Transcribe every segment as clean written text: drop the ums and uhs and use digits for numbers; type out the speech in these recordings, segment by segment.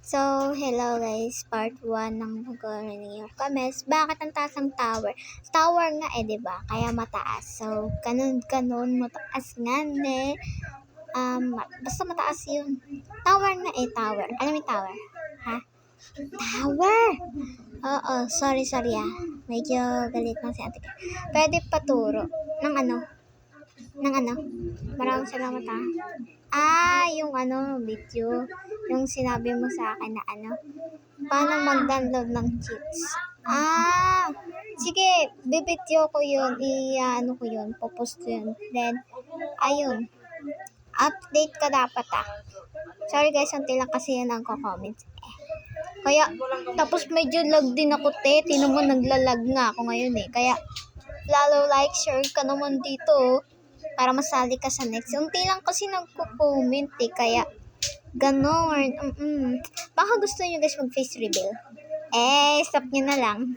So, hello guys, part 1 ng Pag-New York Kames. Bakit ang taas ng tower? Tower nga diba? Kaya mataas. So, ganun, mataas nga basta mataas yun. Tower nga tower. Alam mo yung tower? Ha? Tower! Oo, sorry Medyo galit na si ate. Pwede paturo ng ano? Maraming salamat yung video. Yung sinabi mo sa akin na paano mag-download ng cheats. Sige, bibidyo ko yun. Ko yun, popost ko yun. Then, ayun. Update ka dapat Sorry guys, unti lang kasi yun ang comment. Kaya, tapos medyo lag din ako Tinan mo, naglalag nga ako ngayon Kaya, lalo like, share ka naman dito para masali ka sa next. Unti lang kasi nagko-comment kaya ganon. Baka gusto nyo guys mag-face reveal. Stop nyo na lang.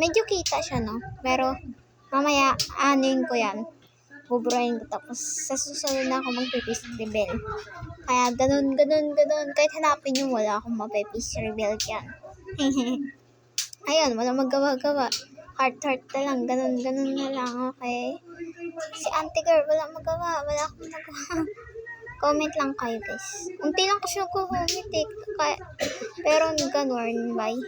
Medyo kita siya, no? Pero, mamaya, ko yan. Buburahin ko. Tapos, sa susunod na ako mag-face reveal. Kaya, ganon. Kahit hanapin nyo, wala akong mag-face reveal yan. Ayun, wala magawa-gawa. Heart na lang. Ganon na lang, okay? Si auntie girl, wala akong magawa. Comment lang kayo guys. Unti lang kasi nagko-comment Pero ganon, bye.